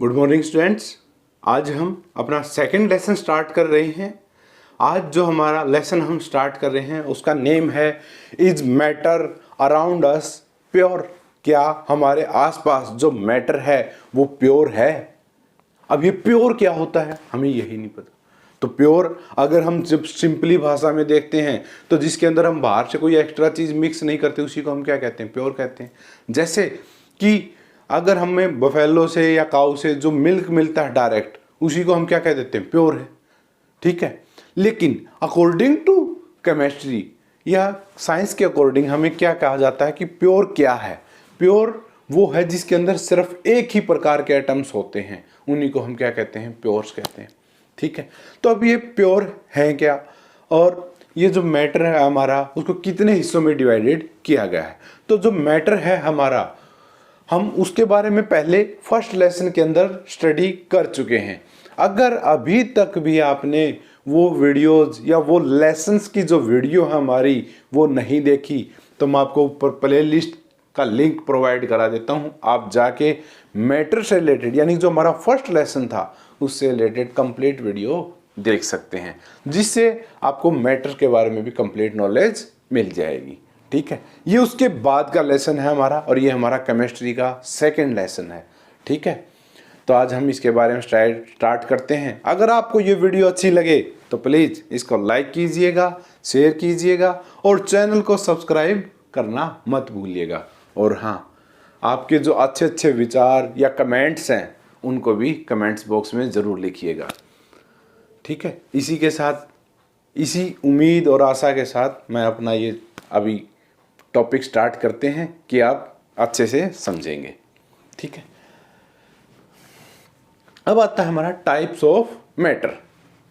Good morning students. आज हम अपना सेकंड लेसन स्टार्ट कर रहे हैं। आज जो हमारा लेसन हम स्टार्ट कर रहे हैं उसका नेम है is matter around us pure. क्या हमारे आसपास जो मैटर है वो प्योर है? अब ये प्योर क्या होता है हमें यही नहीं पता। तो प्योर अगर हम जब सिंपली भाषा में देखते हैं तो जिसके अंदर हम बाहर से कोई एक्स्ट्रा चीज़ मिक्स नहीं करते उसी को हम क्या कहते हैं? प्योर कहते हैं। जैसे कि अगर हमें बफेलो से या काऊ से जो मिल्क मिलता है डायरेक्ट उसी को हम क्या कह देते हैं? प्योर है। ठीक है, लेकिन अकॉर्डिंग टू केमिस्ट्री या साइंस के अकॉर्डिंग हमें क्या कहा जाता है कि प्योर क्या है? प्योर वो है जिसके अंदर सिर्फ एक ही प्रकार के एटम्स होते हैं, उन्हीं को हम क्या कहते हैं? प्योर्स कहते हैं। ठीक है, तो अब ये प्योर है क्या और ये जो मैटर है हमारा उसको कितने हिस्सों में डिवाइडेड किया गया है? तो जो मैटर है हमारा हम उसके बारे में पहले फर्स्ट लेसन के अंदर स्टडी कर चुके हैं। अगर अभी तक भी आपने वो वीडियोस या वो लेसन्स की जो वीडियो है हमारी वो नहीं देखी तो मैं आपको ऊपर प्लेलिस्ट का लिंक प्रोवाइड करा देता हूँ। आप जाके मैटर से रिलेटेड यानी जो हमारा फर्स्ट लेसन था उससे रिलेटेड कंप्लीट वीडियो देख सकते हैं, जिससे आपको मैटर के बारे में भी कंप्लीट नॉलेज मिल जाएगी। ठीक है, ये उसके बाद का लेसन है हमारा और ये हमारा केमिस्ट्री का सेकंड लेसन है। ठीक है, तो आज हम इसके बारे में स्टार्ट करते हैं। अगर आपको ये वीडियो अच्छी लगे तो प्लीज़ इसको लाइक कीजिएगा, शेयर कीजिएगा और चैनल को सब्सक्राइब करना मत भूलिएगा। और हाँ, आपके जो अच्छे अच्छे विचार या कमेंट्स हैं उनको भी कमेंट्स बॉक्स में ज़रूर लिखिएगा। ठीक है, इसी के साथ इसी उम्मीद और आशा के साथ मैं अपना ये अभी टॉपिक स्टार्ट करते हैं कि आप अच्छे से समझेंगे। ठीक है, अब आता है हमारा types of matter.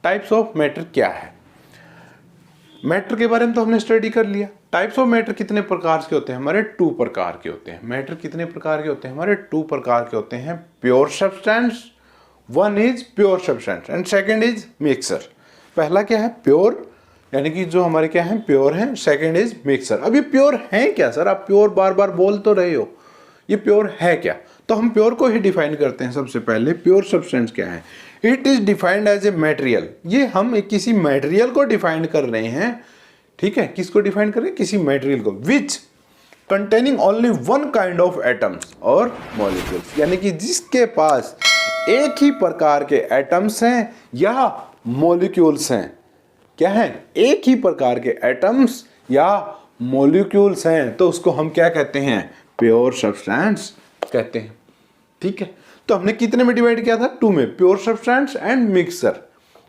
Types of matter क्या है? मैटर के बारे में तो हमने स्टडी कर लिया। टाइप्स ऑफ मैटर कितने प्रकार के होते हैं? हमारे 2 प्रकार के होते हैं। मैटर कितने प्रकार के होते हैं? हमारे 2 प्रकार के होते हैं। Pure substance, one is pure substance and second is mixer. पहला क्या है? प्योर यानी कि जो हमारे क्या है? प्योर है। Second is mixer. अब ये प्योर है क्या सर? आप प्योर बार बार बोल तो रहे हो, ये प्योर है क्या? तो हम प्योर को ही डिफाइन करते हैं। सबसे पहले प्योर सब्सटेंस क्या है? It is defined as a material. ये हम किसी मटेरियल को डिफाइन कर रहे हैं। ठीक है, किसको डिफाइन कर रहे हैं? किसी मटेरियल को। Which containing only one kind of atoms और मॉलिक्यूल्स, यानी कि जिसके पास एक ही प्रकार के एटम्स हैं या मॉलिक्यूल्स हैं। क्या है? एक ही प्रकार के एटम्स या मॉलिक्यूल्स हैं, तो उसको हम क्या कहते हैं? प्योर सब्सटेंस कहते हैं। ठीक है, तो हमने कितने में डिवाइड किया था? 2 में, प्योर सब्सटेंस एंड मिक्सर।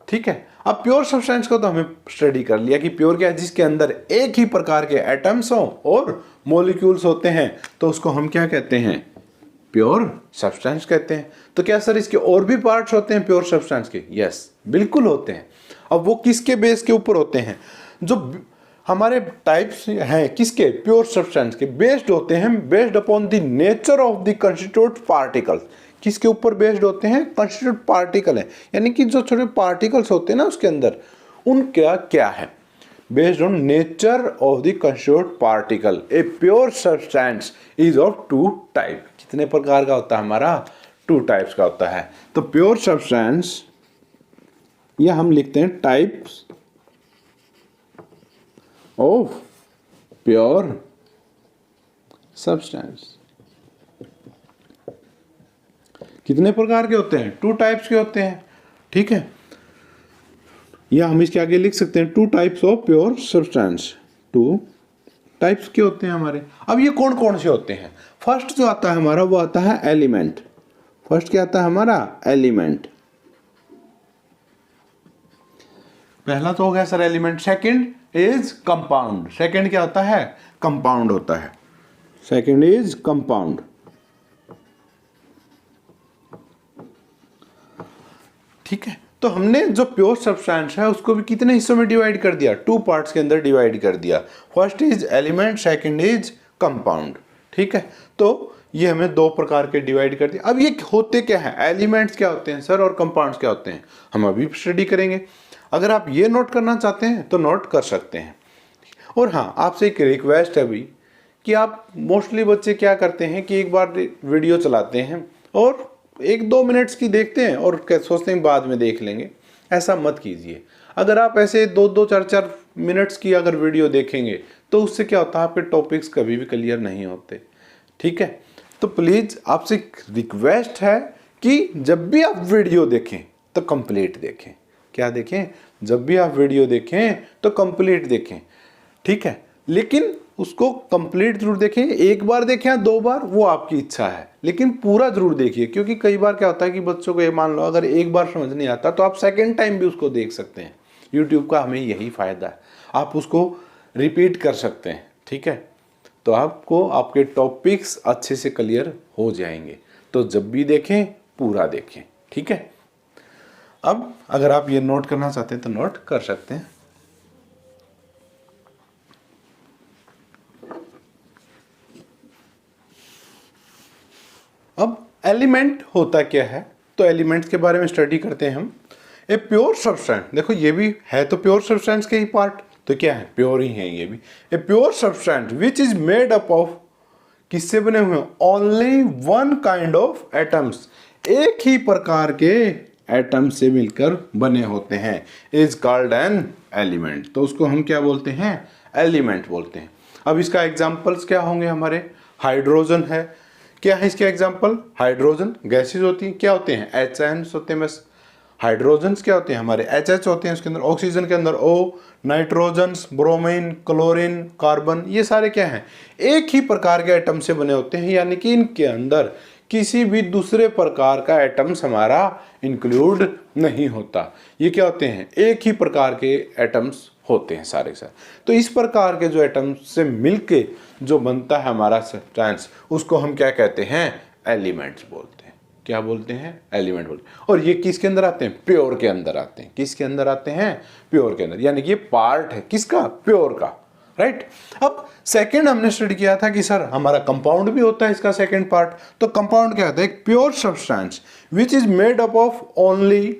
ठीक है, अब प्योर सब्सटेंस को तो हमें स्टडी कर लिया कि प्योर क्या है? जिसके अंदर एक ही प्रकार के एटम्स हो और मॉलिक्यूल्स होते हैं, तो उसको हम क्या कहते हैं? प्योर सब्सटेंस कहते हैं। तो क्या सर इसके और भी पार्ट्स होते हैं प्योर सब्सटेंस के? यस, बिल्कुल होते हैं। अब वो किसके बेस के ऊपर होते हैं? जो हमारे टाइप्स हैं किसके? प्योर सब्सटेंस के। बेस्ड होते हैं based upon the nature of the constitute particles. किसके ऊपर बेस्ड होते हैं? कंस्टिट्यूट पार्टिकल है, यानी कि जो छोटे पार्टिकल्स होते हैं ना उसके अंदर, उनका क्या है? Based on nature of the constitute particle. A pure substance is of 2 type. कितने प्रकार का होता है हमारा? 2 टाइप्स का होता है। तो प्योर सब्सटेंस या हम लिखते हैं टाइप्स ऑफ प्योर सब्सटेंस। कितने प्रकार के होते हैं? 2 टाइप्स के होते हैं। ठीक है, या हम इसके आगे लिख सकते हैं 2 types of pure substance. 2 types के होते हैं हमारे। अब ये कौन कौन से होते हैं? फर्स्ट जो आता है हमारा वो आता है एलिमेंट। फर्स्ट क्या आता है हमारा? एलिमेंट। पहला तो हो गया sir element. Second is compound. Second क्या होता है? कंपाउंड होता है। Second is compound. ठीक है, तो हमने जो प्योर सब्सटेंस है उसको भी कितने हिस्सों में डिवाइड कर दिया? 2 पार्ट्स के अंदर डिवाइड कर दिया। First is element, second is compound. ठीक है, तो ये हमें 2 प्रकार के डिवाइड कर दिया। अब ये होते क्या है? एलिमेंट्स क्या होते हैं सर और कंपाउंड्स क्या होते हैं? हम अभी स्टडी करेंगे। अगर आप ये नोट करना चाहते हैं तो नोट कर सकते हैं। और हाँ, आपसे एक रिक्वेस्ट है अभी कि आप मोस्टली बच्चे क्या करते हैं कि एक बार वीडियो चलाते हैं और 1-2 मिनट्स की देखते हैं और सोचते हैं बाद में देख लेंगे, ऐसा मत कीजिए। अगर आप ऐसे 2-2, 4-4 मिनट्स की अगर वीडियो देखेंगे तो उससे क्या होता है, आपके टॉपिक्स कभी भी क्लियर नहीं होते। ठीक है, तो प्लीज़ आपसे रिक्वेस्ट है कि जब भी आप वीडियो देखें तो कंप्लीट देखें। क्या देखें? जब भी आप वीडियो देखें तो कंप्लीट देखें। ठीक है, लेकिन उसको कंप्लीट जरूर देखें। एक बार देखें या 2 बार, वो आपकी इच्छा है, लेकिन पूरा जरूर देखिए। क्योंकि कई बार क्या होता है कि बच्चों को ये मान लो अगर एक बार समझ नहीं आता तो आप सेकंड टाइम भी उसको देख सकते हैं। यूट्यूब का हमें यही फ़ायदा है, आप उसको रिपीट कर सकते हैं। ठीक है, तो आपको आपके टॉपिक्स अच्छे से क्लियर हो जाएंगे। तो जब भी देखें पूरा देखें। ठीक है, अब अगर आप ये नोट करना चाहते हैं तो नोट कर सकते हैं। अब एलिमेंट होता क्या है, तो एलिमेंट्स के बारे में स्टडी करते हैं हम। ए प्योर सब्सटेंस, देखो ये भी है तो प्योर सब्सटेंस के ही पार्ट, तो क्या है, प्योर ही है ये भी। A pure substance which is made up of, किससे बने हुए हैं, only one kind of atoms, एक ही प्रकार के एटम से मिलकर बने होते हैं, इज कॉल्ड एन एलिमेंट। तो उसको हम क्या बोलते हैं, एलिमेंट बोलते हैं। अब इसका एग्जांपल्स क्या होंगे हमारे, हाइड्रोजन है, क्या है इसके एग्जांपल, हाइड्रोजन गैसेज होती हैं, क्या होते हैं, एच होते हैं बस। हाइड्रोजन्स क्या होते हैं हमारे, एच होते हैं उसके अंदर, ऑक्सीजन के अंदर O, nitrogens, bromine, chlorine, carbon, ये सारे क्या हैं, एक ही प्रकार के एटम से बने होते हैं। यानी कि इनके अंदर किसी भी दूसरे प्रकार का एटम्स हमारा इंक्लूड नहीं होता। ये क्या होते हैं, एक ही प्रकार के एटम्स होते हैं सारे सारे। तो इस प्रकार के जो एटम्स से मिलके जो बनता है हमारा सब्सटेंस, उसको हम क्या कहते हैं, एलिमेंट्स बोलते हैं। क्या बोलते हैं, एलिमेंट बोलते हैं। और ये किसके अंदर आते हैं, प्योर के अंदर आते हैं। किसके अंदर आते हैं, प्योर के अंदर। यानी कि ये पार्ट है किसका, प्योर का, राइट। अब सेकंड हमने स्टडी किया था कि सर हमारा कंपाउंड भी होता है इसका सेकंड पार्ट। तो कंपाउंड क्या होता है, एक pure substance which is made up of only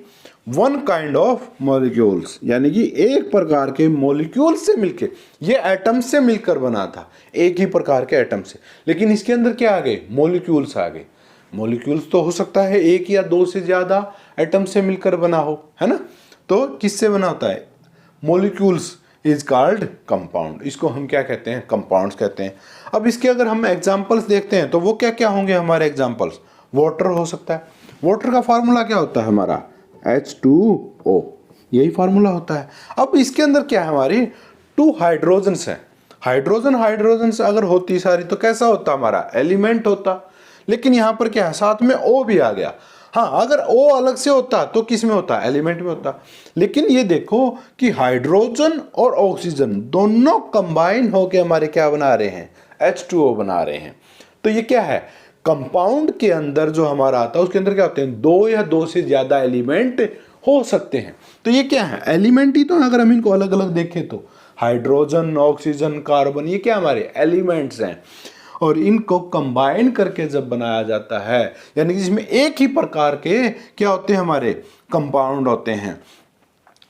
one kind of molecules, यानी कि एक प्रकार के मॉलिक्यूल से मिलके, ये एटम से मिलकर बना था, एक ही प्रकार के एटम से। लेकिन इसके अंदर क्या आ गए, मॉलिक्यूल्स आ गए। मॉलिक्यूल्स तो हो सकता है एक या दो से ज्यादा एटम से मिलकर बना हो, है ना। तो किससे बना होता है, मॉलिक्यूल्स इज कॉल्ड कंपाउंड। इसको हम क्या कहते हैं, कंपाउंड्स कहते हैं। अब इसके अगर हम एग्जांपल्स देखते हैं तो वो क्या क्या होंगे हमारे एग्जांपल्स, वाटर हो सकता है। वाटर का फार्मूला क्या होता है हमारा, H2O, यही फार्मूला होता है। अब इसके अंदर क्या है, हमारी 2 हाइड्रोजन्स हैं। हाइड्रोजन्स अगर होती सारी तो कैसा होता हमारा, एलिमेंट होता। लेकिन यहाँ पर क्या है, साथ में O भी आ गया। हाँ, अगर O अलग से होता तो किस में होता, एलिमेंट में होता। लेकिन ये देखो कि हाइड्रोजन और ऑक्सीजन दोनों कंबाइन होके हमारे क्या बना रहे हैं, H2O बना रहे हैं। तो ये क्या है, कंपाउंड के अंदर जो हमारा आता है उसके अंदर क्या होते हैं, 2 या 2 से ज्यादा एलिमेंट हो सकते हैं। तो ये क्या है, एलिमेंट ही तो। अगर हम इनको अलग अलग देखें तो हाइड्रोजन, ऑक्सीजन, कार्बन, ये क्या हमारे एलिमेंट्स हैं। और इनको कंबाइन करके जब बनाया जाता है, यानी कि जिसमें एक ही प्रकार के क्या होते हैं, हमारे कंपाउंड होते हैं,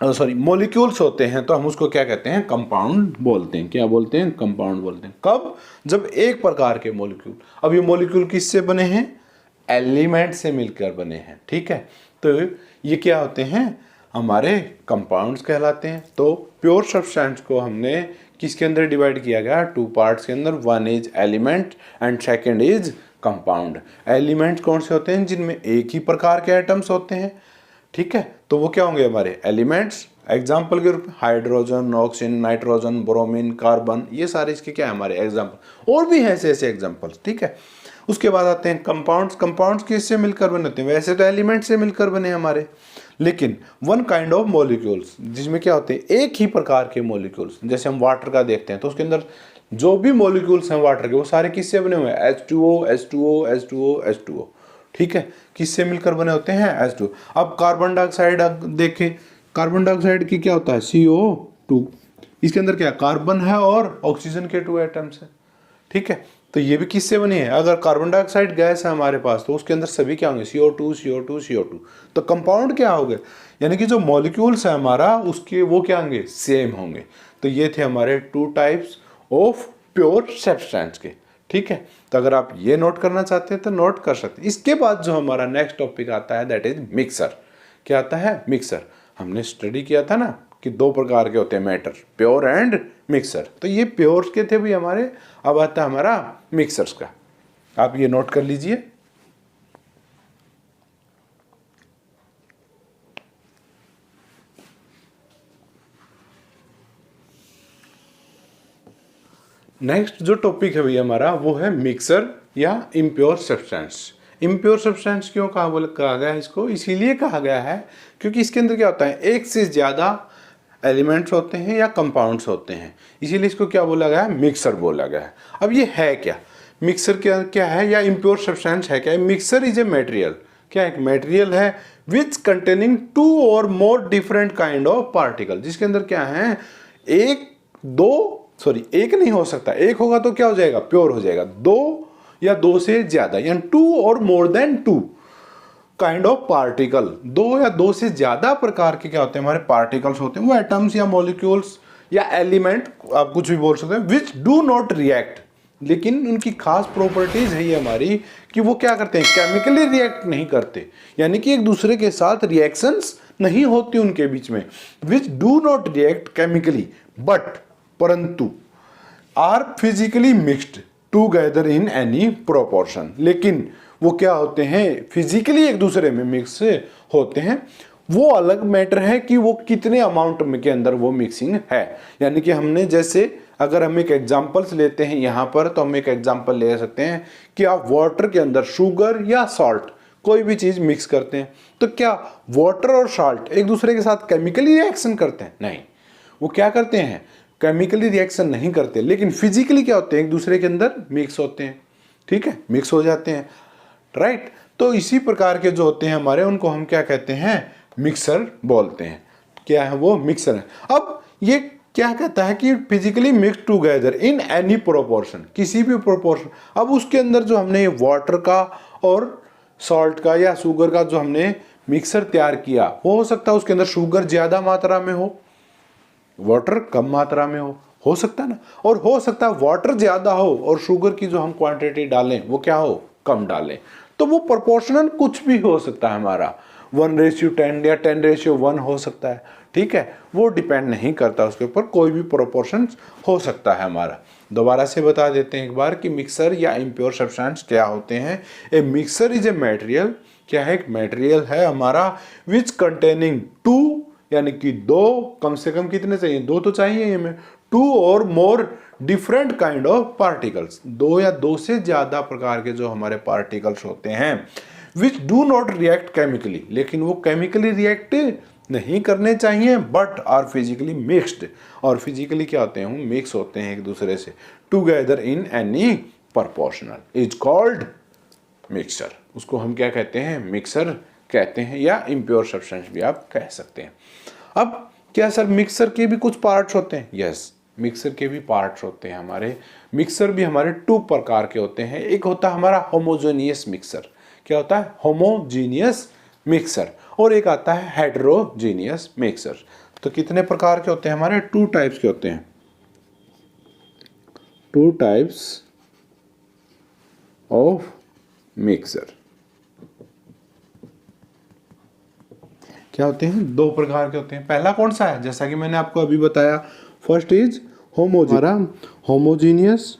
सॉरी मॉलिक्यूल्स होते हैं, तो हम उसको क्या कहते हैं, कंपाउंड बोलते हैं। क्या बोलते हैं, कंपाउंड बोलते हैं। कब, जब एक प्रकार के मॉलिक्यूल। अब ये मॉलिक्यूल किससे बने हैं, एलिमेंट से मिलकर बने हैं। ठीक है, तो ये क्या होते हैं, हमारे कंपाउंड्स कहलाते हैं। तो प्योर सब्सटेंस को हमने किसके अंदर डिवाइड किया गया, 2 पार्ट्स के अंदर। One is element and second is compound. Element कौन से होते हैं, जिनमें एक ही प्रकार के एटम्स होते हैं। ठीक है, तो वो क्या होंगे हमारे एलिमेंट्स। एग्जाम्पल के रूप में hydrogen, oxygen, nitrogen, bromine, carbon, ये सारे इसके क्या है हमारे एग्जाम्पल। और भी हैं ऐसे ऐसे एग्जाम्पल्स। ठीक है, उसके बाद आते हैं कंपाउंड्स। कंपाउंड्स किससे मिलकर बने होते हैं, वैसे तो एलिमेंट से मिलकर बने हमारे, लेकिन वन काइंड ऑफ मॉलिक्यूल्स, जिसमें क्या होते हैं, एक ही प्रकार के मॉलिक्यूल्स। जैसे हम वाटर का देखते हैं तो उसके अंदर जो भी मॉलिक्यूल्स हैं वाटर के, वो सारे किससे बने हुए हैं, H2O, H2O, H2O, H2O। ठीक है, किससे मिलकर बने होते हैं, H2O। अब कार्बन डाइऑक्साइड देखें, कार्बन डाइऑक्साइड की क्या होता है, CO2। इसके अंदर क्या, कार्बन है और ऑक्सीजन के 2 एटम्स हैं। ठीक है, तो ये भी किससे बनी है, अगर कार्बन डाइऑक्साइड गैस है हमारे पास तो उसके अंदर सभी क्या होंगे, CO2, CO2, CO2। तो कंपाउंड क्या हो गए, यानी कि जो मॉलिक्यूल्स है हमारा उसके वो क्या होंगे, सेम होंगे। तो ये थे हमारे 2 टाइप्स ऑफ प्योर सब्सटेंस के। ठीक है, तो अगर आप ये नोट करना चाहते हैं तो नोट कर सकते हैं। इसके बाद जो हमारा नेक्स्ट टॉपिक आता है दैट इज मिक्सर। क्या आता है? मिक्सर। हमने स्टडी किया था ना कि दो प्रकार के होते हैं मैटर, प्योर एंड मिक्सर। तो ये प्योर के थे भी हमारे, अब आता है हमारा मिक्सर्स का। आप ये नोट कर लीजिए। नेक्स्ट जो टॉपिक है भैया हमारा वो है मिक्सर या इम्प्योर सब्सटेंस। इम्प्योर सब्सटेंस क्यों कहा गया है इसको? इसीलिए कहा गया है क्योंकि इसके अंदर क्या होता है, एक से ज़्यादा एलिमेंट्स होते हैं या कंपाउंड्स होते हैं, इसीलिए इसको क्या बोला गया है? मिक्सर बोला गया है। अब ये है क्या मिक्सर? क्या क्या है या इम्प्योर सब्सटेंस है क्या? Mixer is a material. क्या एक मटेरियल है विच कंटेनिंग टू और more different kind of particle, जिसके अंदर क्या है, एक दो सॉरी एक नहीं हो सकता, एक होगा तो क्या हो जाएगा? प्योर हो जाएगा। दो या दो से ज्यादा यानी टू और more than two kind of particle, दो या दो से ज्यादा प्रकार के क्या होते हैं हमारे पार्टिकल्स होते हैं, वो एटम्स या मॉलिक्यूल्स या एलिमेंट आप कुछ भी बोल सकते हैं, विच डू नॉट रिएक्ट। लेकिन उनकी खास प्रॉपर्टीज है ये हमारी कि वो क्या करते हैं, केमिकली रिएक्ट नहीं करते, यानी कि एक दूसरे के साथ रिएक्शंस नहीं होती उनके बीच में। Which do not react chemically but परंतु are physically mixed together in any proportion. लेकिन वो क्या होते हैं, फिजिकली एक दूसरे में मिक्स होते हैं। वो अलग मैटर है कि वो कितने अमाउंट में के अंदर वो मिक्सिंग है। यानी कि हमने जैसे अगर हम एक एग्जांपल्स लेते हैं यहाँ पर, तो हम एक एग्जांपल ले सकते हैं कि आप वाटर के अंदर शुगर या सॉल्ट कोई भी चीज मिक्स करते हैं, तो क्या वाटर और सॉल्ट एक दूसरे के साथ केमिकली रिएक्शन करते हैं? नहीं, वो क्या करते हैं, केमिकली रिएक्शन नहीं करते, लेकिन फिजिकली क्या होते हैं, एक दूसरे के अंदर मिक्स होते हैं। ठीक है, मिक्स हो जाते हैं, राइट। तो इसी प्रकार के जो होते हैं हमारे, उनको हम क्या कहते हैं, मिक्सर बोलते हैं। क्या है वो? मिक्सर है। अब ये क्या कहता है कि physically mix together in any proportion, किसी भी प्रोपोर्शन। अब उसके अंदर जो हमने वाटर का और सॉल्ट का या शुगर का जो हमने मिक्सर तैयार किया, हो सकता है उसके अंदर शुगर ज्यादा मात्रा में हो, वाटर कम मात्रा में हो सकता है ना, और हो सकता है वाटर ज्यादा हो और शुगर की जो हम क्वांटिटी डालें वो क्या हो, कम डालें। तो वो प्रोपोर्शनल कुछ भी हो सकता है हमारा, 1:10 या 10:1 हो सकता है। ठीक है, वो डिपेंड नहीं करता उसके ऊपर, कोई भी प्रोपोर्शन हो सकता है हमारा। दोबारा से बता देते हैं एक बार कि मिक्सर या इम्प्योर सब्सटेंस क्या होते हैं। ए मिक्सर इज ए मटेरियल, क्या है, एक मटेरियल है हमारा विच कंटेनिंग टू, यानी कि दो, कम से कम कितने चाहिए, दो तो चाहिए हमें, टू और more different kind of particles, दो या दो से ज्यादा प्रकार के जो हमारे पार्टिकल्स होते हैं, विच डू नॉट रिएक्ट केमिकली, लेकिन वो केमिकली रिएक्ट नहीं करने चाहिए, बट आर फिजिकली मिक्स्ड, और फिजिकली क्या होते हैं, मिक्स होते हैं एक दूसरे से, together in any proportional is called mixer. उसको हम क्या कहते हैं, मिक्सर कहते हैं, या इम्प्योर सब्सटेंस भी आप कह सकते हैं। अब क्या सर मिक्सर के भी कुछ पार्ट्स होते हैं? यस, मिक्सर के भी पार्ट्स होते हैं हमारे। मिक्सर भी हमारे टू प्रकार के होते हैं। एक होता है हमारा होमोजेनियस मिक्सर, क्या होता है, होमोजीनियस मिक्सर, और एक आता है हेटेरोजीनियस मिक्सर। तो कितने प्रकार के होते हैं हमारे, टू टाइप्स के होते हैं, टू टाइप्स ऑफ मिक्सर। क्या होते हैं, दो प्रकार के होते हैं। पहला कौन सा है, जैसा कि मैंने आपको अभी बताया, first is homogeneous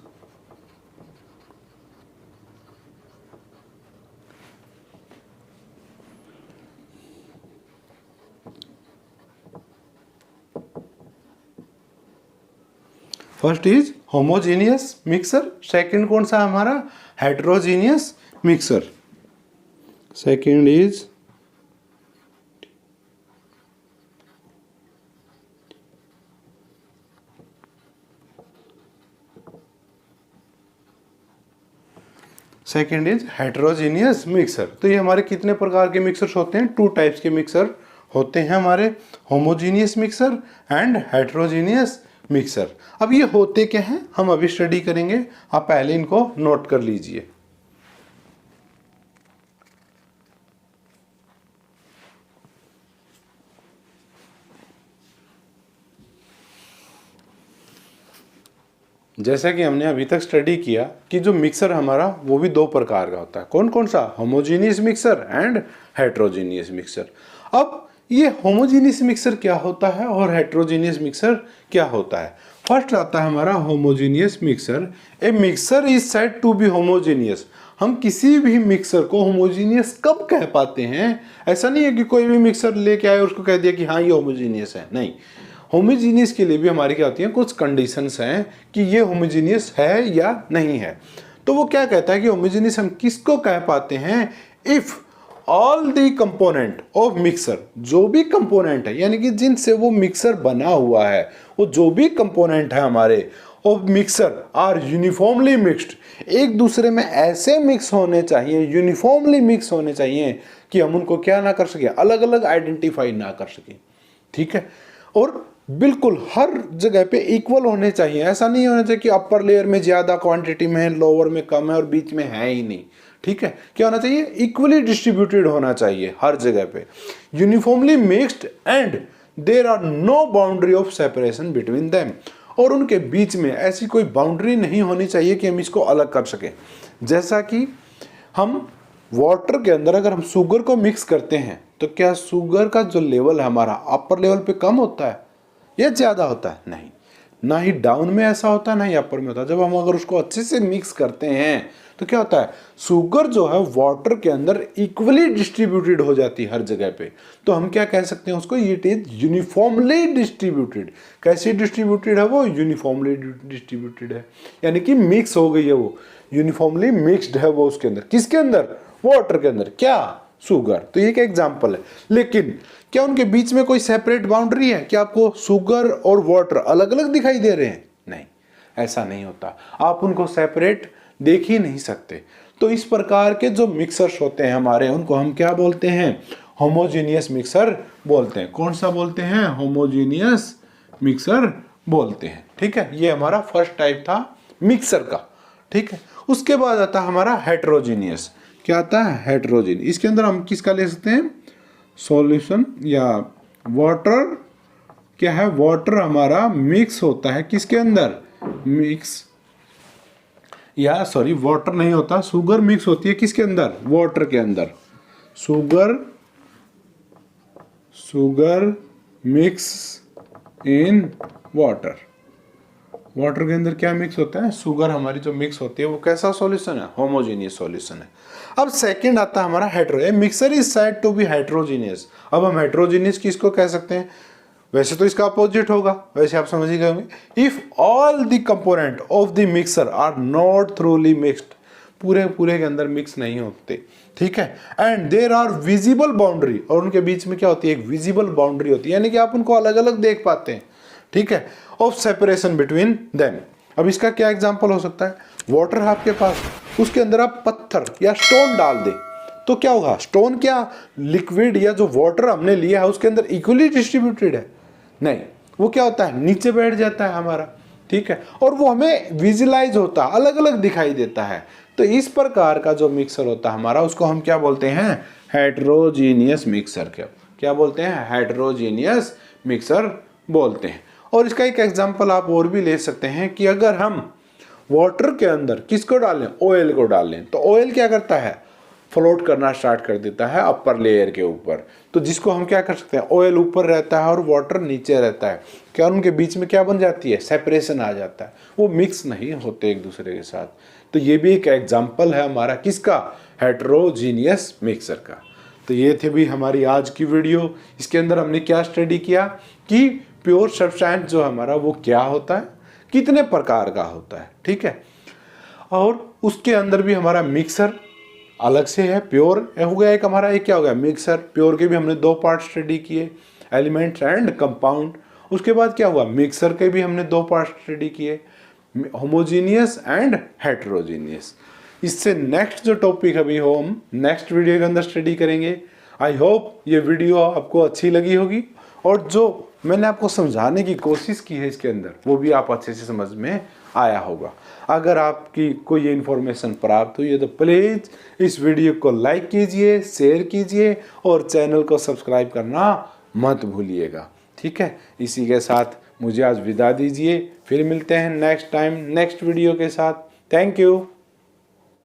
first is homogeneous mixer. Second कौन सा हमारा, heterogeneous mixer. Second is heterogeneous mixer. तो ये हमारे कितने प्रकार के मिक्सर्स होते हैं, टू टाइप्स के मिक्सर होते हैं हमारे, homogeneous mixer and heterogeneous mixer. अब ये होते क्या हैं हम अभी स्टडी करेंगे, आप पहले इनको नोट कर लीजिए। जैसा कि हमने अभी तक स्टडी किया कि जो मिक्सर हमारा वो भी दो प्रकार का होता है। कौन कौन सा? Homogeneous mixer and heterogeneous mixer. अब ये होमोजीनियस मिक्सर क्या होता है और हेट्रोजीनियस मिक्सर क्या होता है? फर्स्ट आता है हमारा homogeneous mixture. A mixture is said to be homogeneous. हम किसी भी मिक्सर को होमोजीनियस कब कह पाते हैं? ऐसा नहीं है कि कोई भी मिक्सर लेके आए उसको कह दिया कि हाँ ये होमोजीनियस है, नहीं। होमोजीनियस के लिए भी हमारी क्या होती है, कुछ कंडीशंस हैं कि ये होमोजीनियस है या नहीं है। तो वो क्या कहता है कि होमोजीनियस हम किसको कह पाते हैं? If all the component of mixer, जो भी कंपोनेंट है यानी कि जिनसे वो मिक्सर बना हुआ है, वो जो भी कंपोनेंट है हमारे of mixture are uniformly mixed, एक दूसरे में ऐसे मिक्स होने चाहिए, यूनिफॉर्मली मिक्स होने चाहिए कि हम उनको क्या ना कर सके, अलग अलग आइडेंटिफाई ना कर सके। ठीक है, और बिल्कुल हर जगह पे इक्वल होने चाहिए। ऐसा नहीं होना चाहिए कि अपर लेयर में ज्यादा क्वांटिटी में है, लोअर में कम है और बीच में है ही नहीं। ठीक है, क्या होना चाहिए? इक्वली डिस्ट्रीब्यूटेड होना चाहिए हर जगह पे, uniformly mixed and there are no boundary of separation between them, और उनके बीच में ऐसी कोई बाउंड्री नहीं होनी चाहिए कि हम इसको अलग कर सकें। जैसा कि हम वाटर के अंदर अगर हम शुगर को मिक्स करते हैं तो क्या शुगर का जो लेवल है हमारा अपर लेवल पे कम होता है या ज़्यादा होता है? नहीं, ना ही डाउन में ऐसा होता है ना ही अपर में होता है। जब हम अगर उसको अच्छे से मिक्स करते हैं तो क्या होता है, शुगर जो है वाटर के अंदर इक्वली डिस्ट्रीब्यूटेड हो जाती है हर जगह पे। तो हम क्या कह सकते हैं उसको, इट इज यूनिफॉर्मली डिस्ट्रीब्यूटेड। कैसे डिस्ट्रीब्यूटेड है वो? यूनिफॉर्मली डिस्ट्रीब्यूटेड है, यानी कि मिक्स हो गई है वो, यूनिफॉर्मली मिक्स्ड है वो उसके अंदर। किसके अंदर? वाटर के अंदर। क्या? शुगर। तो ये एक एग्जाम्पल है। लेकिन क्या उनके बीच में कोई सेपरेट बाउंड्री है? क्या आपको शुगर और वाटर अलग अलग दिखाई दे रहे हैं? नहीं, ऐसा नहीं होता, आप उनको सेपरेट देख ही नहीं सकते। तो इस प्रकार के जो मिक्सर्स होते हैं हमारे, उनको हम क्या बोलते हैं? होमोजीनियस मिक्सर बोलते हैं। कौन सा बोलते हैं? होमोजीनियस मिक्सर बोलते हैं। ठीक है, ये हमारा फर्स्ट टाइप था मिक्सर का। ठीक है, उसके बाद आता है हमारा हेट्रोजीनियस। क्या आता है? हेट्रोजीन। इसके अंदर हम किसका ले सकते हैं? सॉल्यूशन या वाटर। क्या है? वाटर हमारा मिक्स होता है किसके अंदर? मिक्स या सॉरी वाटर नहीं होता, शुगर मिक्स होती है किसके अंदर? वाटर के अंदर। Sugar mix in water. Water के अंदर क्या मिक्स होता है? शुगर हमारी जो मिक्स होती है वो कैसा सॉल्यूशन है? होमोजीनियस सॉल्यूशन है। अब सेकंड आता है हमारा hetero. A mixture is said to be heterogeneous. अब हम हेट्रोजीनियस किसको कह सकते हैं? वैसे तो इसका अपोजिट होगा, वैसे आप समझ ही गए होंगे। If all the component of the mixture are not thoroughly mixed, पूरे के अंदर मिक्स नहीं होते। ठीक है, and there are visible boundary, और उनके बीच में क्या होती है? एक विजिबल बाउंड्री होती है, यानी कि आप उनको अलग अलग देख पाते हैं। ठीक है, ऑफ सेपरेशन बिटवीन देम। अब इसका क्या एग्जांपल हो सकता है? वाटर है आपके पास, उसके अंदर आप पत्थर या स्टोन डाल दें तो क्या होगा? स्टोन क्या लिक्विड या जो वाटर हमने लिया है उसके अंदर इक्वली डिस्ट्रीब्यूटेड है? नहीं, वो क्या होता है? नीचे बैठ जाता है हमारा। ठीक है, और वो हमें विजुलाइज होता है, अलग अलग दिखाई देता है। तो इस प्रकार का जो मिक्सर होता है हमारा, उसको हम क्या बोलते हैं? Heterogeneous mixer. क्या बोलते हैं? हेट्रोजीनियस मिक्सर बोलते हैं। और इसका एक एग्जांपल आप और भी ले सकते हैं कि अगर हम वाटर के अंदर किसको डालें? ऑयल को डालें, तो ऑयल क्या करता है? फ्लोट करना स्टार्ट कर देता है अपर लेयर के ऊपर। तो जिसको हम क्या कर सकते हैं? ऑयल ऊपर रहता है और वाटर नीचे रहता है। क्या उनके बीच में क्या बन जाती है? सेपरेशन आ जाता है, वो मिक्स नहीं होते एक दूसरे के साथ। तो ये भी एक एग्जाम्पल है हमारा किसका? हेट्रोजीनियस मिक्सर का। तो ये थे भी हमारी आज की वीडियो। इसके अंदर हमने क्या स्टडी किया कि प्योर सब्सटेंस जो हमारा वो क्या होता है, कितने प्रकार का होता है। ठीक है, और उसके अंदर भी हमारा मिक्सर अलग से है। प्योर हो गया एक हमारा, एक क्या हो गया? मिक्सर। प्योर के भी हमने दो पार्ट स्टडी किए, एलिमेंट्स एंड कंपाउंड। उसके बाद क्या हुआ? मिक्सर के भी हमने दो पार्ट स्टडी किए, होमोजीनियस एंड हेट्रोजीनियस। इससे नेक्स्ट जो टॉपिक अभी हो हम नेक्स्ट वीडियो के अंदर स्टडी करेंगे। आई होप ये वीडियो आपको अच्छी लगी होगी, और जो मैंने आपको समझाने की कोशिश की है इसके अंदर वो भी आप अच्छे से समझ में आया होगा। अगर आपकी कोई इन्फॉर्मेशन प्राप्त हुई है तो प्लीज़ इस वीडियो को लाइक कीजिए, शेयर कीजिए और चैनल को सब्सक्राइब करना मत भूलिएगा। ठीक है, इसी के साथ मुझे आज विदा दीजिए, फिर मिलते हैं नेक्स्ट टाइम नेक्स्ट वीडियो के साथ। Thank you.